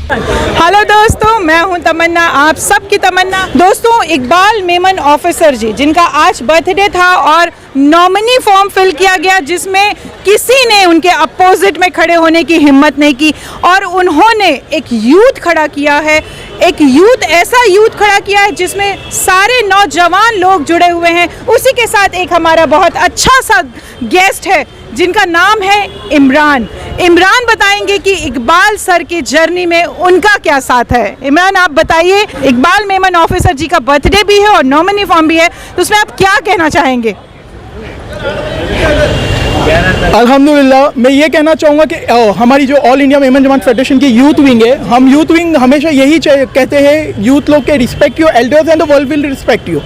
Hello दोस्तों, मैं हूं तमन्ना, आप सबकी तमन्ना। दोस्तों, इकबाल मेमन ऑफिसर जी, जिनका आज बर्थडे था और नॉमिनी फॉर्म फिल किया गया, जिसमें किसी ने उनके अपोजिट में खड़े होने की हिम्मत नहीं की और उन्होंने एक यूथ खड़ा किया है, एक यूथ, ऐसा यूथ खड़ा किया है जिसमें सारे नौजवान लोग जुड़े हुए हैं। उसी के साथ एक हमारा बहुत अच्छा सा गेस्ट है जिनका नाम है इमरान। इमरान बताएंगे कि इकबाल सर की जर्नी में उनका क्या साथ है। इमरान, आप बताइए, इकबाल मेमन ऑफिसर जी का बर्थडे भी है और नॉमिनी फॉर्म भी है, तो उसमें आप क्या कहना चाहेंगे? अल्हम्दुलिल्लाह, मैं ये कहना चाहूँगा कि हमारी जो ऑल इंडिया मेमन जमात फेडरेशन की यूथ विंग है, हम यूथ विंग हमेशा यही कहते हैं यूथ लोग के respect you elders and the world will respect you.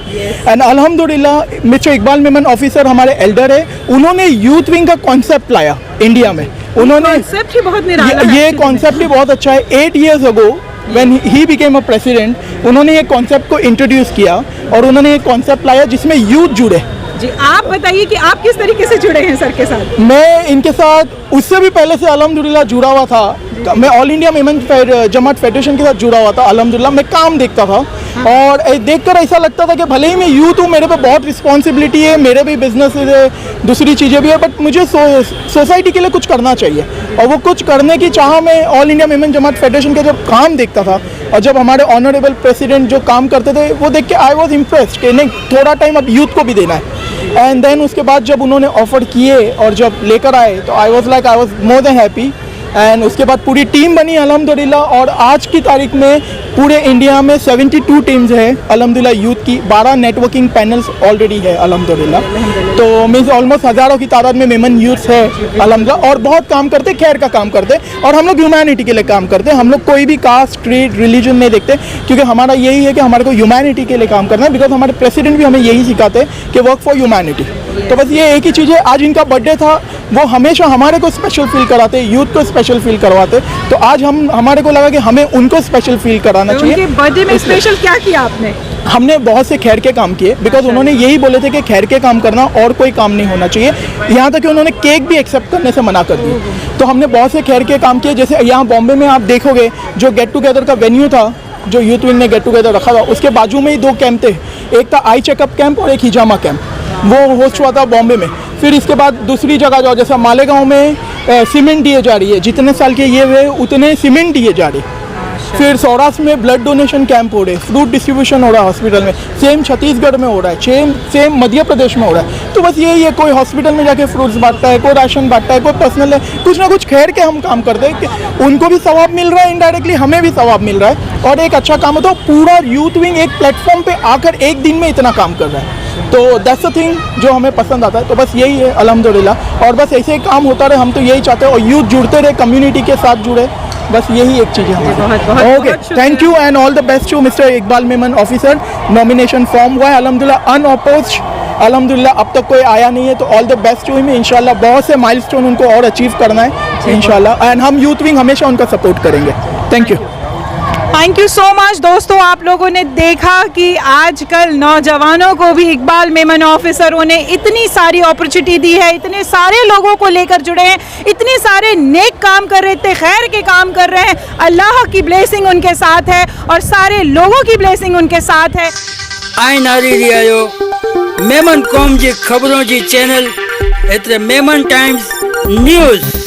And अल्हम्दुलिल्लाह मिस्टर इकबाल मेमन ऑफिसर हमारे एल्डर है, उन्होंने यूथ विंग का कॉन्सेप्ट लाया इंडिया में। उन्होंने कॉन्सेप्ट ही बहुत निराला है। ये कॉन्सेप्ट ही बहुत अच्छा है। 8 years ago when he became a president, उन्होंने ये कॉन्सेप्ट को इंट्रोड्यूस किया और उन्होंने ये कॉन्सेप्ट लाया जिसमें यूथ जुड़े। जी, आप बताइए कि आप किस तरीके से जुड़े हैं सर के साथ? मैं इनके साथ उससे भी पहले से अल्हम्दुलिल्लाह जुड़ा हुआ था। मैं ऑल इंडिया मेमन जमात फेडरेशन के साथ जुड़ा हुआ था। अल्हम्दुलिल्लाह मैं काम देखता था और देखकर ऐसा लगता था कि भले ही मैं यूथ हूँ, मेरे पे बहुत रिस्पॉन्सिबिलिटी है, मेरे भी बिजनेस है, दूसरी चीज़ें भी है, बट मुझे सोसाइटी के लिए कुछ करना चाहिए। और वो कुछ करने की चाह में ऑल इंडिया मेमन जमात फेडरेशन का जब काम देखता था और जब हमारे ऑनरेबल प्रेसिडेंट जो काम करते थे वो देख के आई वॉज इम्प्रेस्ड कि नहीं, थोड़ा टाइम अब यूथ को भी देना है। एंड देन उसके बाद जब उन्होंने ऑफर किए और जब लेकर आए तो I was more than happy. And उसके बाद पूरी टीम बनी अल्हम्दुलिल्लाह और आज की तारीख में पूरे इंडिया में 72 टीम्स है अल्हम्दुलिल्लाह यूथ की। 12 नेटवर्किंग पैनल्स ऑलरेडी है अल्हम्दुलिल्लाह। तो मीन्स ऑलमोस्ट हज़ारों की तादाद में मेमन यूथ है अल्हम्दुलिल्लाह और बहुत काम करते, खैर का काम करते और हम लोग ह्यूमैनिटी के लिए काम करते हैं। हम लोग कोई भी कास्ट, क्रीड, रिलीजन नहीं देखते क्योंकि हमारा यही है कि हमारे को ह्यूमैनिटी के लिए काम करना है। बिकॉज हमारे प्रेसिडेंट भी हमें यही सिखाते हैं कि वर्क फॉर ह्यूमैनिटी। तो बस ये एक ही चीज़ है, आज इनका बर्थडे था, वो हमेशा हमारे को स्पेशल फील कराते, यूथ को स्पेशल फील करवाते। तो आज हमारे को लगा कि हमें उनको स्पेशल फील कराना चाहिए। उनके बर्थडे में स्पेशल क्या किया आपने? हमने बहुत से खैर के काम किए बिकॉज उन्होंने यही बोले थे कि खैर के काम करना और कोई काम नहीं होना चाहिए। यहाँ तक कि उन्होंने केक भी एक्सेप्ट करने से मना कर दिया। तो हमने बहुत से खैर के काम किए। जैसे यहाँ बॉम्बे में आप देखोगे जो गेट टुगेदर का वेन्यू था, जो यूथ विंग ने गेट टुगेदर रखा था, उसके बाजू में ही 2 कैंप थे। एक था आई चेकअप कैंप और एक हिजामा कैंप, वो होस्ट हुआ था बॉम्बे में। फिर इसके बाद दूसरी जगह जाओ, जैसे मालेगांव में सीमेंट दिए जा रही है, जितने साल के ये हुए उतने सीमेंट दिए जा रही। फिर सौराष्ट्र में ब्लड डोनेशन कैंप हो रहे, फ्रूट डिस्ट्रीब्यूशन हो रहा है हॉस्पिटल में, सेम छत्तीसगढ़ में हो रहा है, सेम मध्य प्रदेश में हो रहा है। तो बस यही है, कोई हॉस्पिटल में जाके फ्रूट्स बांटता है, कोई राशन बांटता है, कोई पर्सनल है, कुछ ना कुछ खैर के हम काम करते हैं कि उनको भी सवाब मिल रहा है, इनडायरेक्टली हमें भी सवाब मिल रहा है और एक अच्छा काम होता है। पूरा यूथ विंग एक प्लेटफॉर्म पे आकर एक दिन में इतना काम कर रहा है। तो दैट्स द थिंग जो हमें पसंद आता है। तो बस यही है अल्हम्दुलिल्लाह, और बस ऐसे ही काम होता रहे, हम तो यही चाहते हैं और यूथ जुड़ते रहे, कम्युनिटी के साथ जुड़े, बस यही एक चीज़ है हमारी। Okay, thank you and all the best to mister Iqbal Memon officer. Nomination form हुआ है अल्हम्दुलिल्लाह अनअपोज्ड, अल्हम्दुलिल्लाह अब तक कोई आया नहीं है। तो all the best to him, इंशाल्लाह बहुत से माइलस्टोन उनको और अचीव करना है इंशाल्लाह। एंड हम यूथ विंग हमेशा उनका सपोर्ट करेंगे। Thank you. Thank you so much. दोस्तों, आप लोगों ने देखा कि आजकल नौजवानों को भी इकबाल मेमन ऑफिसरों ने इतनी सारी अपॉर्चुनिटी दी है, इतने सारे लोगों को लेकर जुड़े हैं, इतने सारे नेक काम कर रहे थे, खैर के काम कर रहे हैं। अल्लाह की ब्लेसिंग उनके साथ है और सारे लोगों की ब्लेसिंग उनके साथ है। आई नारी रियायो मेमन कॉम जी खबरों जी चैनल एतरे मेमन टाइम्स न्यूज़।